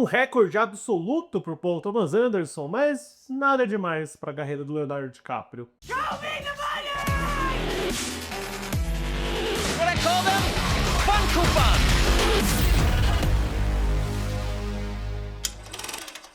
Um recorde absoluto por Paul Thomas Anderson, mas nada demais para a carreira do Leonardo DiCaprio. Show me the money! What I call them? Fun coupons!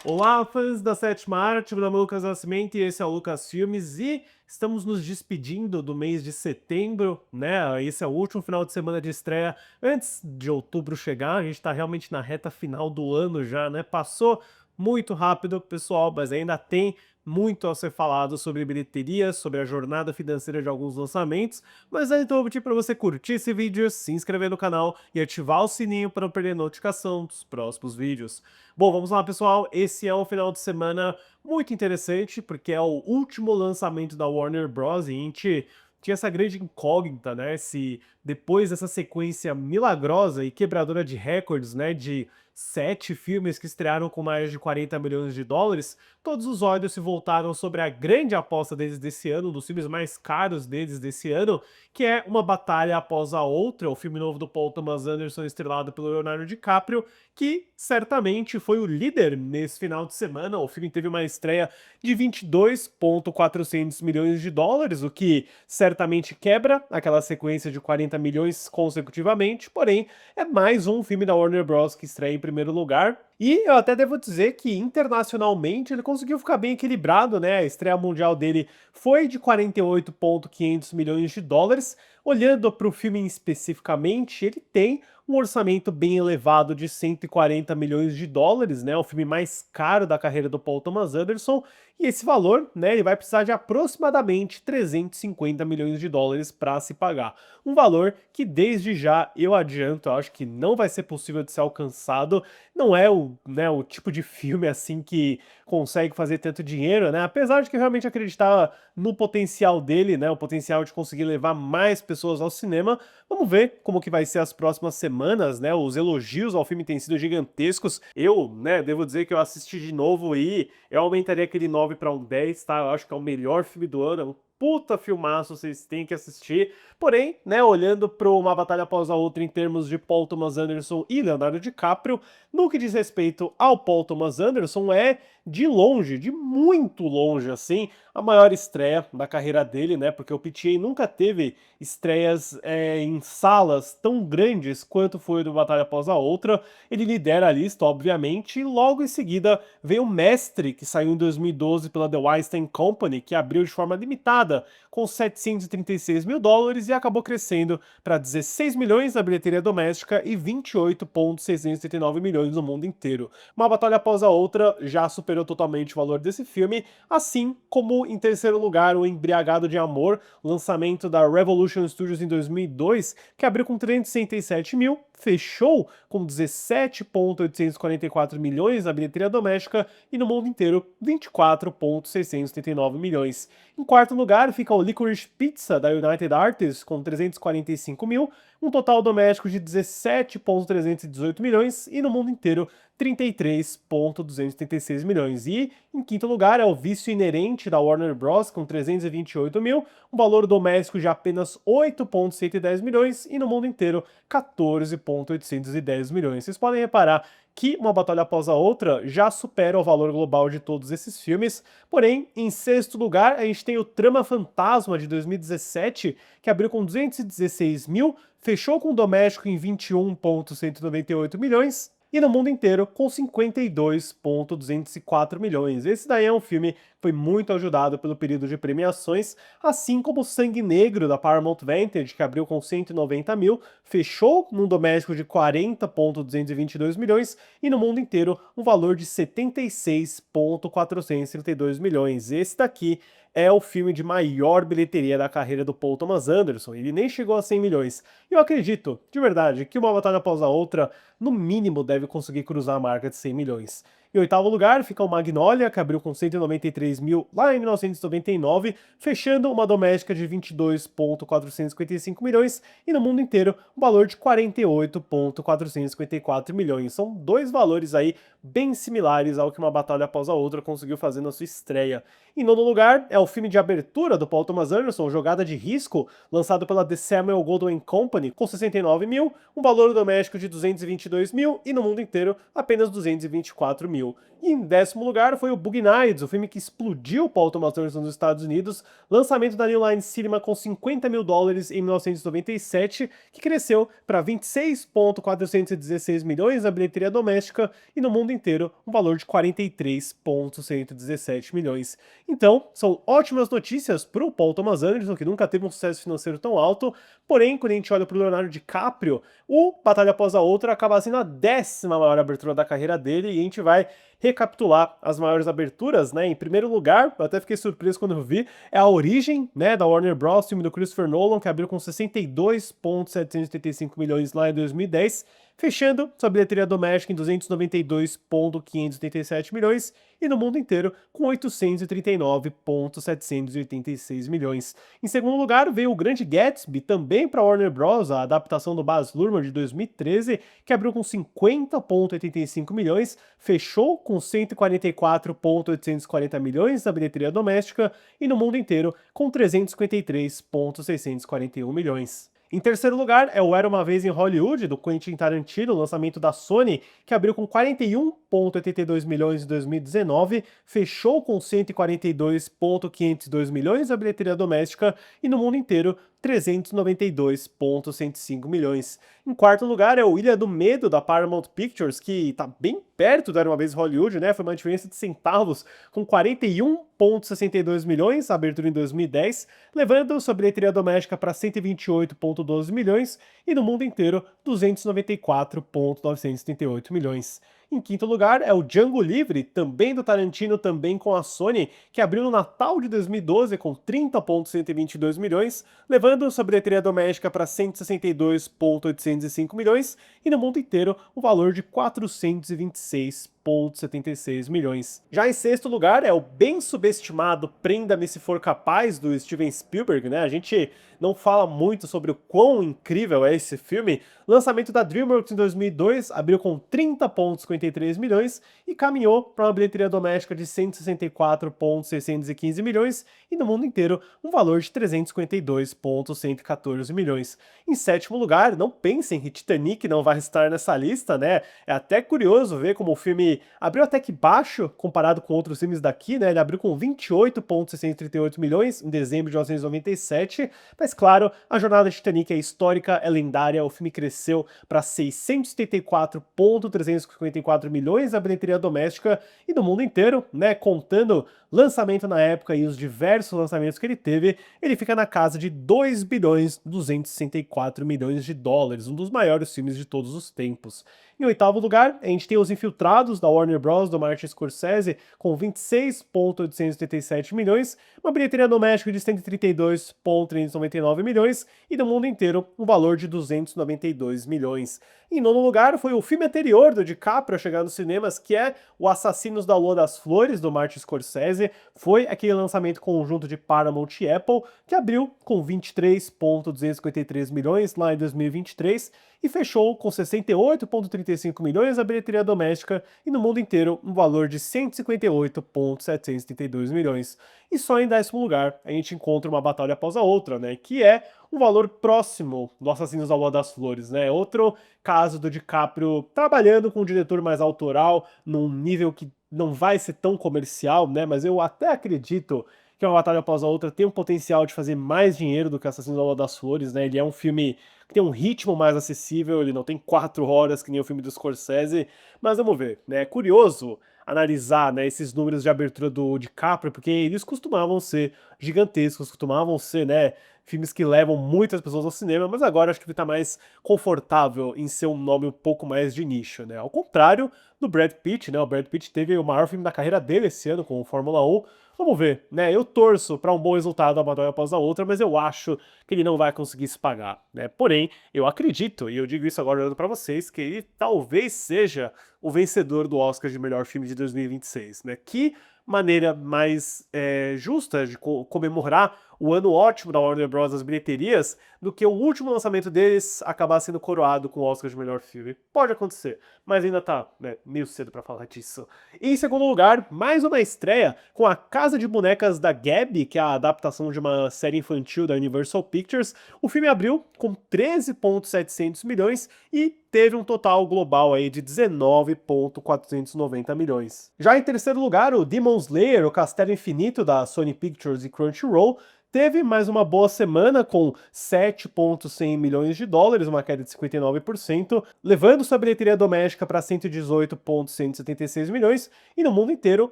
Olá, fãs da Sétima Arte, meu nome é Lucas Nascimento e esse é o Lucas Filmes e estamos nos despedindo do mês de setembro, né? Esse é o último final de semana de estreia antes de outubro chegar, a gente tá realmente na reta final do ano já, né? Passou muito rápido, pessoal, mas ainda tem muito a ser falado sobre bilheteria, sobre a jornada financeira de alguns lançamentos, mas então eu vou pedir para você curtir esse vídeo, se inscrever no canal e ativar o sininho para não perder notificação dos próximos vídeos. Bom, vamos lá, pessoal. Esse é um final de semana muito interessante, porque é o último lançamento da Warner Bros. E a gente tinha essa grande incógnita, né? Se depois dessa sequência milagrosa e quebradora de recordes, né? De 7 filmes que estrearam com mais de 40 milhões de dólares, todos os olhos se voltaram sobre a grande aposta deles desse ano, um dos filmes mais caros deles desse ano, que é Uma Batalha Após a Outra, o filme novo do Paul Thomas Anderson, estrelado pelo Leonardo DiCaprio, que certamente foi o líder nesse final de semana. O filme teve uma estreia de 22,400 milhões de dólares, o que certamente quebra aquela sequência de 40 milhões consecutivamente, porém é mais um filme da Warner Bros. Que estreia em primeiro lugar. E eu até devo dizer que internacionalmente ele conseguiu ficar bem equilibrado, né? A estreia mundial dele foi de 48,500 milhões de dólares. Olhando para o filme especificamente, ele tem um orçamento bem elevado de 140 milhões de dólares, né? O filme mais caro da carreira do Paul Thomas Anderson. E esse valor, né, ele vai precisar de aproximadamente 350 milhões de dólares para se pagar. Um valor que desde já eu adianto, eu acho que não vai ser possível de ser alcançado. Não é o tipo de filme assim que consegue fazer tanto dinheiro, né? Apesar de que eu realmente acreditava no potencial dele, né? O potencial de conseguir levar mais pessoas ao cinema. Vamos ver como que vai ser as próximas semanas, né? Os elogios ao filme têm sido gigantescos. Eu, né, devo dizer que eu assisti de novo e eu aumentaria aquele 9 para um 10, tá? Eu acho que é o melhor filme do ano, é um puta filmaço, vocês têm que assistir. Porém, né, olhando para Uma Batalha Após a Outra em termos de Paul Thomas Anderson e Leonardo DiCaprio, no que diz respeito ao Paul Thomas Anderson, é de longe, de muito longe, assim, a maior estreia da carreira dele, né? Porque o PTA nunca teve estreias em salas tão grandes quanto foi do Batalha Após a Outra. Ele lidera a lista, obviamente, e logo em seguida veio o Mestre, que saiu em 2012 pela The Weinstein Company, que abriu de forma limitada com 736 mil dólares e acabou crescendo para 16 milhões na bilheteria doméstica e 28,639 milhões no mundo inteiro. Uma Batalha Após a Outra já superou totalmente o valor desse filme, assim como em terceiro lugar o Embriagado de Amor, lançamento da Revolution Studios em 2002, que abriu com 367 mil, fechou com 17,844 milhões na bilheteria doméstica e no mundo inteiro 24,679 milhões. Em quarto lugar fica o Licorice Pizza da United Artists com 345 mil, um total doméstico de 17,318 milhões e no mundo inteiro 33,236 milhões. E em quinto lugar é o Vício Inerente da Warner Bros. Com 328 mil, um valor doméstico de apenas 8,110 milhões e no mundo inteiro 14,810 milhões. Vocês podem reparar que Uma Batalha Após a Outra já supera o valor global de todos esses filmes, porém, em sexto lugar, a gente tem o Trama Fantasma de 2017, que abriu com 216 mil, fechou com o doméstico em 21,198 milhões, e no mundo inteiro com 52,204 milhões. Esse daí é um filme que foi muito ajudado pelo período de premiações, assim como Sangue Negro da Paramount Vantage, que abriu com 190 mil, fechou num doméstico de 40,222 milhões e no mundo inteiro um valor de 76,432 milhões. Esse daqui é o filme de maior bilheteria da carreira do Paul Thomas Anderson, ele nem chegou a 100 milhões. E eu acredito, de verdade, que Uma Batalha Após a Outra, no mínimo, deve conseguir cruzar a marca de 100 milhões. Em oitavo lugar fica o Magnolia, que abriu com 193 mil lá em 1999, fechando uma doméstica de 22,455 milhões e no mundo inteiro um valor de 48,454 milhões. São dois valores aí bem similares ao que Uma Batalha Após a Outra conseguiu fazer na sua estreia. Em nono lugar é o filme de abertura do Paul Thomas Anderson, Jogada de Risco, lançado pela The Samuel Goldwyn Company, com 69 mil, um valor doméstico de 222 mil e no mundo inteiro apenas 224 mil. E em décimo lugar foi o Boogie Nights, o filme que explodiu Paul Thomas Anderson nos Estados Unidos, lançamento da New Line Cinema com 50 mil dólares em 1997, que cresceu para 26,416 milhões na bilheteria doméstica e no mundo inteiro um valor de 43,117 milhões. Então, são ótimas notícias para o Paul Thomas Anderson, que nunca teve um sucesso financeiro tão alto, porém, quando a gente olha para o Leonardo DiCaprio, o Batalha Após a Outra acaba sendo a 10ª maior abertura da carreira dele, e a gente vai recapitular as maiores aberturas, né? Em primeiro lugar, eu até fiquei surpreso quando eu vi, é A Origem, né, da Warner Bros., filme do Christopher Nolan, que abriu com 62,785 milhões lá em 2010, fechando sua bilheteria doméstica em 292,587 milhões e no mundo inteiro com 839,786 milhões. Em segundo lugar veio O Grande Gatsby, também para Warner Bros., a adaptação do Baz Luhrmann de 2013, que abriu com 50,85 milhões, fechou com 144,840 milhões na bilheteria doméstica e no mundo inteiro com 353,641 milhões. Em terceiro lugar é o Era Uma Vez em Hollywood, do Quentin Tarantino, lançamento da Sony, que abriu com 41,82 milhões em 2019, fechou com 142,502 milhões na bilheteria doméstica e no mundo inteiro 392,105 milhões. Em quarto lugar é o Ilha do Medo, da Paramount Pictures, que tá bem perto do Era Uma Vez em Hollywood, né? Foi uma diferença de centavos, com 41,62 milhões, abertura em 2010, levando sua bilheteria doméstica para 128,12 milhões e no mundo inteiro 294,938 milhões. Em quinto lugar é o Django Livre, também do Tarantino, também com a Sony, que abriu no Natal de 2012 com 30,122 milhões, levando sua bilheteria doméstica para 162,805 milhões e no mundo inteiro o valor de 426,76 milhões. Já em sexto lugar é o bem subestimado Prenda-me Se For Capaz, do Steven Spielberg, né? A gente não fala muito sobre o quão incrível é esse filme. Lançamento da DreamWorks em 2002, abriu com 30,53 milhões e caminhou para uma bilheteria doméstica de 164,615 milhões e no mundo inteiro um valor de 352,114 milhões. Em sétimo lugar, não pensem que Titanic não vai estar nessa lista, né? É até curioso ver como o filme abriu até que baixo comparado com outros filmes daqui, né? Ele abriu com 28,638 milhões em dezembro de 1997, mas claro, a jornada de Titanic é histórica, é lendária, o filme cresceu para 674,354 milhões na bilheteria doméstica e no mundo inteiro, né, contando lançamento na época e os diversos lançamentos que ele teve, ele fica na casa de 2 bilhões 264 milhões de dólares, um dos maiores filmes de todos os tempos. Em oitavo lugar, a gente tem Os Infiltrados, da Warner Bros., do Martin Scorsese, com 26,887 milhões, uma bilheteria doméstica de 132,399 milhões e no mundo inteiro um valor de 292 milhões. Em nono lugar foi o filme anterior do DiCaprio a chegar nos cinemas, que é O Assassinos da Lua das Flores, do Martin Scorsese. Foi aquele lançamento conjunto de Paramount e Apple, que abriu com 23,253 milhões lá em 2023 e fechou com 68,35 milhões na bilheteria doméstica e no mundo inteiro um valor de 158,732 milhões. E só em décimo lugar a gente encontra Uma Batalha Após a Outra, né, que é um valor próximo do Assassinos da Lua das Flores, né? Outro caso do DiCaprio trabalhando com um diretor mais autoral, num nível que não vai ser tão comercial, né? Mas eu até acredito que Uma Batalha Após a Outra tem um potencial de fazer mais dinheiro do que Assassinos da Lua das Flores, né? Ele é um filme que tem um ritmo mais acessível, ele não tem 4 horas que nem o filme do Scorsese, mas vamos ver, né? É curioso analisar, né, esses números de abertura do DiCaprio, porque eles costumavam ser gigantescos, costumavam ser, né, filmes que levam muitas pessoas ao cinema, mas agora acho que ele tá mais confortável em ser um nome um pouco mais de nicho, né? Ao contrário do Brad Pitt, né? O Brad Pitt teve o maior filme da carreira dele esse ano com o Fórmula 1. Vamos ver, né? Eu torço para um bom resultado uma batalha após a outra, mas eu acho que ele não vai conseguir se pagar, né? Porém, eu acredito, e eu digo isso agora olhando para vocês, que ele talvez seja o vencedor do Oscar de melhor filme de 2026, né? Que maneira mais justa de comemorar o ano ótimo da Warner Bros. Das bilheterias do que o último lançamento deles acabar sendo coroado com o Oscar de melhor filme. Pode acontecer, mas ainda tá, né, meio cedo pra falar disso. E em segundo lugar, mais uma estreia com A Casa de Bonecas da Gabi, que é a adaptação de uma série infantil da Universal Pictures. O filme abriu com 13,700 milhões e teve um total global aí de 19,490 milhões. Já em terceiro lugar, o Demon Slayer, o Castelo Infinito da Sony Pictures e Crunchyroll, teve mais uma boa semana com 7,100 milhões de dólares, uma queda de 59%, levando sua bilheteria doméstica para 118,176 milhões, e no mundo inteiro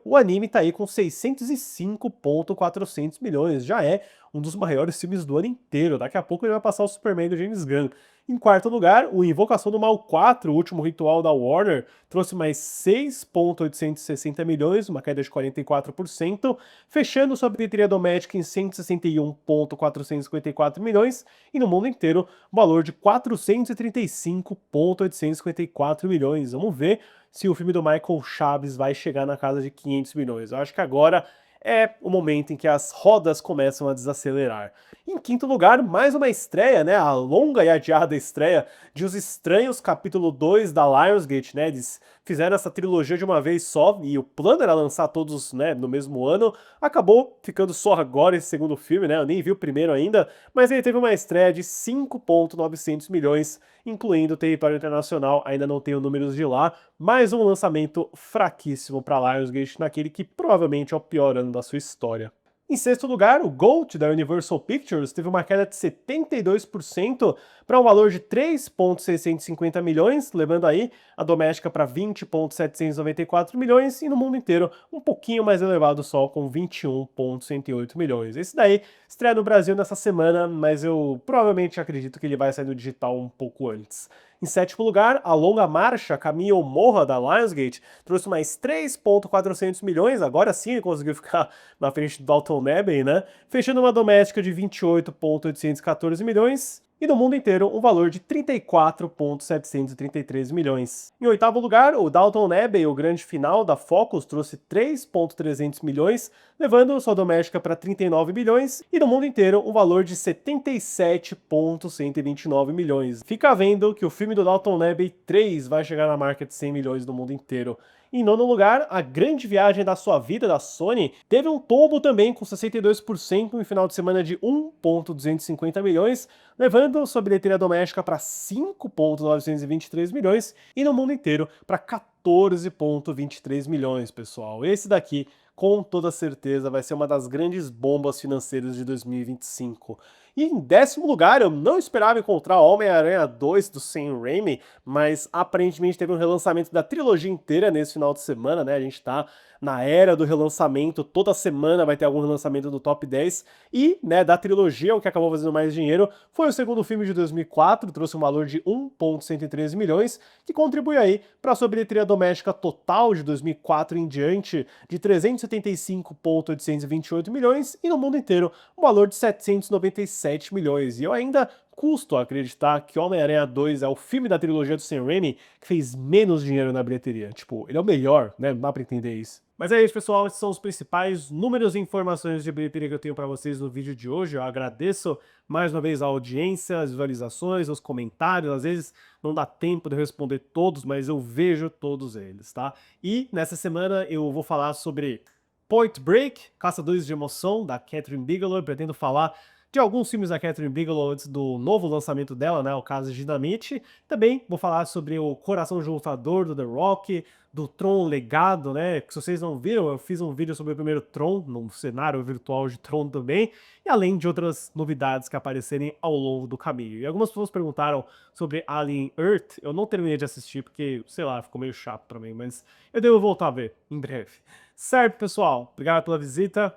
o anime está aí com 605,400 milhões, já é um dos maiores filmes do ano inteiro, daqui a pouco ele vai passar o Superman do James Gunn. Em quarto lugar, o Invocação do Mal 4, o último ritual da Warner, trouxe mais 6,860 milhões, uma queda de 44%, fechando sua bilheteria doméstica em 161,454 milhões, e no mundo inteiro, o valor de 435,854 milhões. Vamos ver se o filme do Michael Chaves vai chegar na casa de 500 milhões. Eu acho que agora é o momento em que as rodas começam a desacelerar. Em quinto lugar, mais uma estreia, né? A longa e adiada estreia de Os Estranhos, capítulo 2 da Lionsgate, né? Eles fizeram essa trilogia de uma vez só e o plano era lançar todos, né, no mesmo ano. Acabou ficando só agora esse segundo filme, né? Eu nem vi o primeiro ainda, mas ele teve uma estreia de 5,900 milhões, incluindo o território internacional, ainda não tenho números de lá, mais um lançamento fraquíssimo para Lionsgate naquele que provavelmente é o pior ano da sua história. Em sexto lugar, o GOAT da Universal Pictures teve uma queda de 72% para um valor de 3,650 milhões, levando aí a doméstica para 20,794 milhões e no mundo inteiro um pouquinho mais elevado só, com 21,108 milhões. Esse daí estreia no Brasil nessa semana, mas eu provavelmente acredito que ele vai sair no digital um pouco antes. Em sétimo lugar, A Longa Marcha, Caminho ou Morra, da Lionsgate, trouxe mais 3,400 milhões, agora sim ele conseguiu ficar na frente do Downton Abbey, né? Fechando uma doméstica de 28,814 milhões, e no mundo inteiro um valor de 34,733 milhões. Em oitavo lugar, o Downton Abbey, o grande final da Focus, trouxe 3,300 milhões, levando sua doméstica para 39 milhões, e no mundo inteiro um valor de 77,129 milhões. Fica vendo que o filme do Downton Abbey 3 vai chegar na marca de 100 milhões no mundo inteiro. Em nono lugar, A Grande Viagem da Sua Vida, da Sony, teve um tombo também com 62% em final de semana de 1,250 milhões, levando sua bilheteria doméstica para 5,923 milhões e no mundo inteiro para 14,23 milhões, pessoal. Esse daqui, com toda certeza, vai ser uma das grandes bombas financeiras de 2025. E em décimo lugar, eu não esperava encontrar Homem-Aranha 2 do Sam Raimi, mas aparentemente teve um relançamento da trilogia inteira nesse final de semana, né? A gente tá na era do relançamento, toda semana vai ter algum relançamento do top 10, e, né, da trilogia, o que acabou fazendo mais dinheiro foi o segundo filme de 2004, trouxe um valor de 1,113 milhões, que contribui aí para a sua bilheteria doméstica total de 2004 em diante de 375,828 milhões, e no mundo inteiro um valor de 797 milhões. E eu ainda custo a acreditar que Homem-Aranha 2 é o filme da trilogia do Sam Raimi que fez menos dinheiro na bilheteria. Tipo, ele é o melhor, né? Não dá pra entender isso. Mas é isso, pessoal. Esses são os principais números e informações de bilheteria que eu tenho pra vocês no vídeo de hoje. Eu agradeço mais uma vez a audiência, as visualizações, os comentários. Às vezes não dá tempo de eu responder todos, mas eu vejo todos eles, tá? E nessa semana eu vou falar sobre Point Break, Caçadores de Emoção, da Kathryn Bigelow. Eu pretendo falar de alguns filmes da Kathryn Bigelow antes do novo lançamento dela, né, o caso de Dynamite. Também vou falar sobre o Coração Juntador do The Rock, do Tron Legado, né, que se vocês não viram, eu fiz um vídeo sobre o primeiro Tron, num cenário virtual de Tron também, e além de outras novidades que aparecerem ao longo do caminho. E algumas pessoas perguntaram sobre Alien Earth, eu não terminei de assistir porque, sei lá, ficou meio chato pra mim, mas eu devo voltar a ver em breve. Certo, pessoal? Obrigado pela visita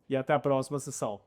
e até a próxima sessão.